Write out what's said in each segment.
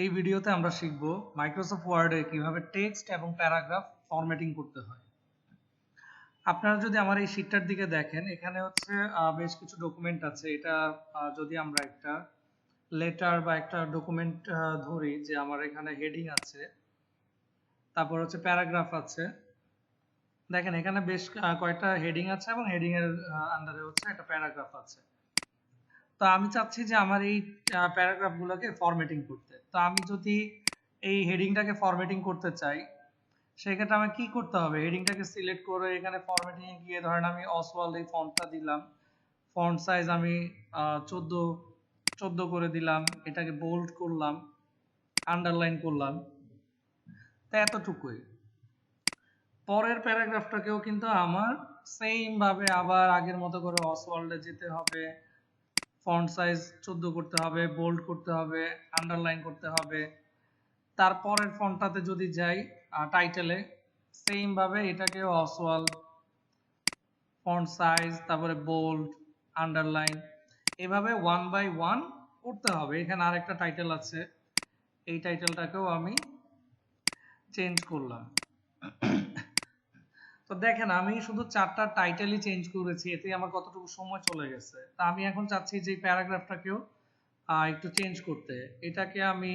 এই ভিডিওতে আমরা শিখব মাইক্রোসফট ওয়ার্ডে কিভাবে টেক্সট এবং প্যারাগ্রাফ ফরম্যাটিং করতে হয়। আপনারা যদি আমার এই শীটটার দিকে দেখেন, এখানে হচ্ছে বেশ কিছু ডকুমেন্ট আছে। এটা যদি আমরা একটা লেটার বা একটা ডকুমেন্ট ধরি, যে আমার এখানে হেডিং আছে, তারপর হচ্ছে প্যারাগ্রাফ আছে। দেখেন এখানে বেশ কয়েকটা হেডিং আছে এবং হেডিং এর আন্ডারে হচ্ছে একটা প্যারাগ্রাফ আছে। তো আমি চাচ্ছি যে আমার এই প্যারাগ্রাফ গুলোকে ফরম্যাটিং করতে। তো আমি যদি এই হেডিংটাকে ফরম্যাটিং করতে চাই, সেক্ষেত্রে আমার কি করতে হবে? হেডিংটাকে সিলেক্ট করে এখানে ফরম্যাটিং এ গিয়ে ধরেন আমি অসওয়াল্ড এই ফন্টটা দিলাম, ফন্ট সাইজ আমি 14 করে দিলাম, এটাকে বোল্ড করলাম, আন্ডারলাইন করলাম। তো এতটুকুই। পরের প্যারাগ্রাফটাকেও কিন্তু আমার সেম ভাবে আবার আগের মতো করে অসওয়াল্ডে যেতে হবে, ফন্ট সাইজ 14 করতে হবে, বোল্ড করতে হবে, আন্ডারলাইন করতে হবে। তারপরের ফন্টটাতে যদি যাই টাইটেলে, সেম ভাবে এটাকেও অসওয়াল্ড, ফন্ট সাইজ, তারপরে বোল্ড, আন্ডারলাইন, এভাবে ওয়ান বাই ওয়ান করতে হবে। এখানে আরেকটা টাইটেল আছে, এই টাইটেলটাকেও আমি চেঞ্জ করলাম। তো দেখেন আমি শুধু 4টা টাইটেলই চেঞ্জ করেছি, এতে আমার কতটুকু সময় চলে গেছে। তা আমি এখন চাচ্ছি যে প্যারাগ্রাফটাকেও একটু চেঞ্জ করতে। এটাকে আমি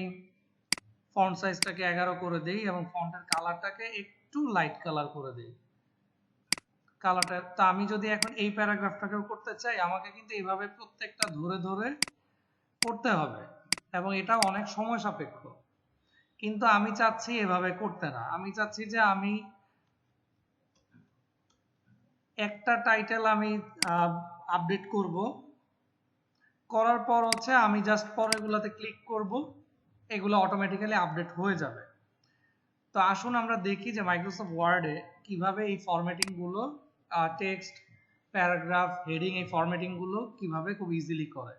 ফন্ট সাইজটাকে 11 করে দেই এবং ফন্টের কালারটাকে একটু লাইট কালার করে দেই। কালারটা তো আমি যদি এখন এই প্যারাগ্রাফটাকেও করতে চাই, আমাকে কিন্তু এইভাবে প্রত্যেকটা ধরে ধরে করতে হবে এবং এটা অনেক সময় সাপেক্ষ। কিন্তু আমি চাচ্ছি এভাবে করতে না, আমি চাচ্ছি যে আমি একটা টাইটেল আমি আপডেট করব, করার পর হচ্ছে আমি জাস্ট পরেরগুলোতে ক্লিক করব, এগুলো অটোমেটিক্যালি আপডেট হয়ে যাবে। তো আসুন আমরা দেখি যে মাইক্রোসফট ওয়ার্ডে কিভাবে এই ফরম্যাটিং গুলো, টেক্সট, প্যারাগ্রাফ, হেডিং, এই ফরম্যাটিং গুলো কিভাবে খুব ইজিলি করে।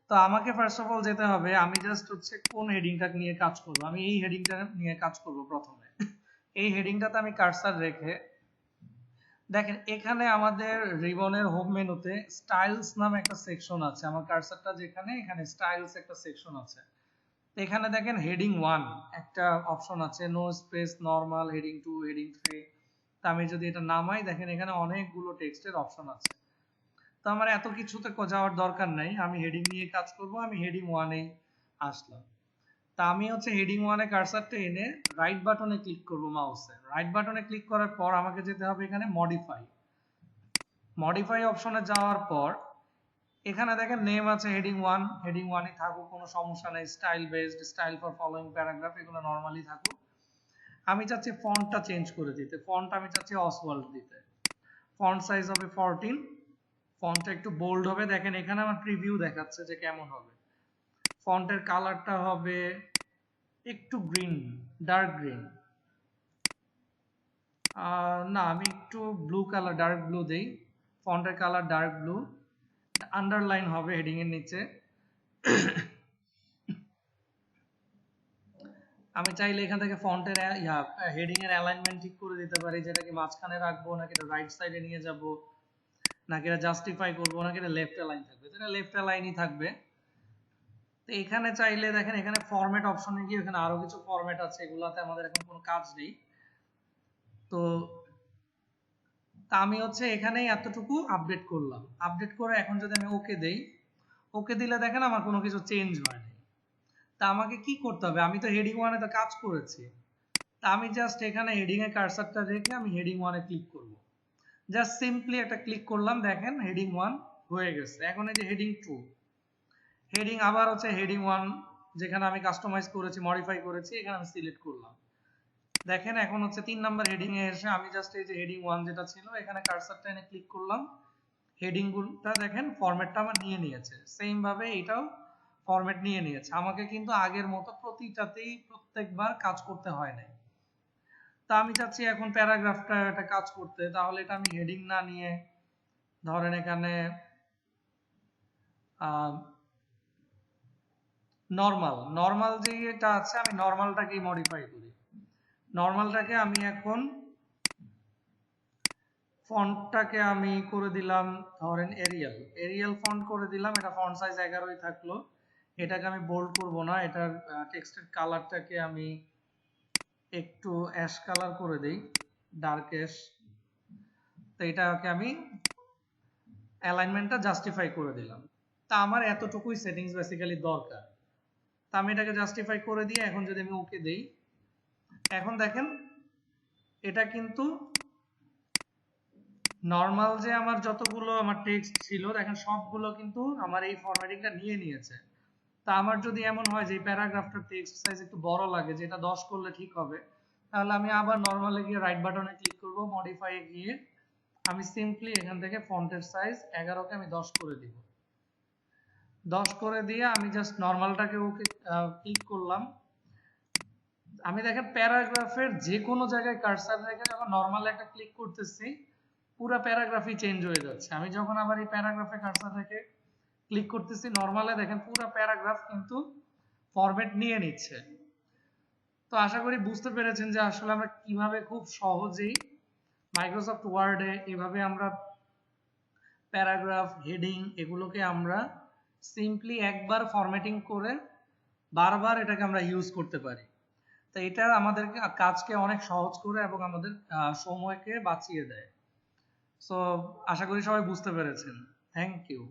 তো আমাকে ফার্স্ট অফ অল যেতে হবে, আমি জাস্ট হচ্ছে কোন হেডিংটা নিয়ে কাজ করব, আমি এই হেডিংটা নিয়ে কাজ করব প্রথমে। এই হেডিংটাতে আমি কার্সার রেখে, দেখেন এখানে আমাদের রিবনের হোম মেনুতে স্টাইলস নামে একটা সেকশন আছে। আমার কার্সারটা যেখানে, এখানে স্টাইলস একটা সেকশন আছে। এখানে দেখেন হেডিং 1 একটা অপশন আছে, no space, normal, heading 2, heading 3। তা আমি যদি এটা নামাই, দেখেন এখানে অনেকগুলো টেক্সটের অপশন আছে। তো আমার এত কিছুতে যাওয়ার দরকার নাই, আমি হেডিং নিয়ে কাজ করব। আমি হেডিং 1 এ আসলাম। তা আমি হচ্ছে হেডিং 1 এ কার্সারটা এনে রাইট বাটনে ক্লিক করব মাউসে। রাইট বাটনে ক্লিক করার পর আমাকে যেতে হবে এখানে মডিফাই। মডিফাই অপশনে যাওয়ার পর এখানে দেখেন নেম আছে হেডিং 1, হেডিং 1 ই থাকুক, কোনো সমস্যা নাই। Style based, style for following paragraph, এগুলো নরমালি থাকুক। আমি চাচ্ছি ফন্টটা চেঞ্জ করে দিতে, ফন্ট আমি চাচ্ছি অসওয়াল্ড দিতে। ফন্ট সাইজ হবে 14, ফন্টটা একটু বোল্ড হবে। দেখেন এখানে আমার প্রিভিউ দেখাচ্ছে যে কেমন হবে। ফন্টের কালারটা হবে একটু গ্রিন, ডার্ক গ্রিন, না আমি একটু ব্লু কালার, ডার্ক ব্লু দেই। ফন্টের কালার ডার্ক ব্লু। আন্ডারলাইন হবে হেডিং এর নিচে। আমি চাইলে এখান থেকে ফন্টের হেডিং এর অ্যালাইনমেন্ট ঠিক করে দিতে পারি, যেটা কি মাঝখানে রাখবো, নাকি এটা রাইট সাইডে নিয়ে যাব, নাকি এটা জাস্টিফাই করবো, নাকি এটা লেফট অ্যালাইন থাকবে। এটা লেফট অ্যালাইনই থাকবে। তো এখানে চাইলে দেখেন এখানে ফরম্যাট অপশনে গিয়ে এখানে আরো কিছু ফরম্যাট আছে, এগুলাতে আমাদের এখন কোনো কাজ নেই। তো আমি হচ্ছে এখানেই এতটুকু আপডেট করলাম। আপডেট করে এখন যদি আমি ওকে দেই, ওকে দিলে দেখেন আমার কোনো কিছু চেঞ্জ হয় নাই। তা আমাকে কি করতে হবে? আমি তো হেডিং 1 এ তো কাজ করেছি। তা আমি জাস্ট এখানে হেডিং এর কার্সারটা রেখে আমি হেডিং 1 এ ক্লিক করব। জাস্ট সিম্পলি একটা ক্লিক করলাম, দেখেন হেডিং 1 হয়ে গেছে। এখন এই যে হেডিং 2, হেডিং আবার হচ্ছে হেডিং 1 যেখানে আমি কাস্টমাইজ করেছি, মডিফাই করেছি, এখানে আমি সিলেক্ট করলাম। দেখেন এখন হচ্ছে 3 নাম্বার হেডিং এ এসে আমি জাস্ট এই যে হেডিং 1 যেটা ছিল, এখানে কার্সারটা এনে ক্লিক করলাম। হেডিং গুলোটা দেখেন ফরম্যাটটা আমার নিয়ে নিয়েছে। সেম ভাবে এটাও ফরম্যাট নিয়ে নিয়েছে। আমাকে কিন্তু আগের মতো প্রতিটাতেই প্রত্যেকবার কাজ করতে হয় নাই। তা আমি চাচ্ছি এখন প্যারাগ্রাফটা একটা কাজ করতে, তাহলে এটা আমি হেডিং না নিয়ে ধরেন এখানে নরমাল, নরমাল যেটা আছে আমি নরমালটাকেই মডিফাই করি। নরমালটাকে আমি এখন ফন্টটাকে আমি করে দিলাম ধরেন এরিয়াল, এরিয়াল ফন্ট করে দিলাম। এটা ফন্ট সাইজ 11ই থাকলো। এটাকে আমি বোল্ড করব না, এটার টেক্সটের কালারটাকে আমি একটু অ্যাশ কালার করে দেই, ডার্ক অ্যাশ। তো এটাকে আমি অ্যালাইনমেন্টটা জাস্টিফাই করে দিলাম। তা আমার এতটুকুই সেটিংস বেসিক্যালি দরকার। তা আমি এটাকে জাস্টিফাই করে দিয়ে এখন যদি আমি ওকে দেই, এখন দেখেন এটা কিন্তু নর্মাল যে আমার যতগুলো আমার টেক্সট ছিল দেখেন সবগুলো কিন্তু আমার এই ফরম্যাটিংটা নিয়ে নিয়েছে। তা আমার যদি এমন হয় যে এই প্যারাগ্রাফটার টেক্সট সাইজ একটু বড় লাগে, যেটা 10 করলে ঠিক হবে, তাহলে আমি আবার নর্মালে গিয়ে রাইট বাটনে ক্লিক করব, মডিফাই এ গিয়ে আমি সিম্পলি এখান থেকে ফন্টের সাইজ 11 কে আমি 10 করে দিব। 10 করে দিয়ে আমি জাস্ট নর্মালটাকে ওকে ক্লিক করলাম। আমি দেখেন প্যারাগ্রাফের যে কোনো জায়গায় কার্সার রেখে যখন নর্মাল একটা ক্লিক করতেছি, পুরো প্যারাগ্রাফই চেঞ্জ হয়ে যাচ্ছে। আমি যখন আবার এই প্যারাগ্রাফে কার্সার রেখে ক্লিক করতেছি নর্মালে, দেখেন পুরো প্যারাগ্রাফ কিন্তু ফরম্যাট নিয়ে নিচ্ছে। তো আশা করি বুঝতে পেরেছেন যে আসলে আমরা কিভাবে খুব সহজেই মাইক্রোসফট ওয়ার্ডে এভাবে আমরা প্যারাগ্রাফ, হেডিং এগুলোকে আমরা সিম্পলি একবার ফরম্যাটিং করে বারবার এটাকে আমরা ইউজ করতে পারি। তো এটা আমাদের কাজকে অনেক সহজ করে এবং আমাদের সময়কে বাঁচিয়ে দেয়। সো আশা করি সবাই বুঝতে পেরেছেন। Thank you.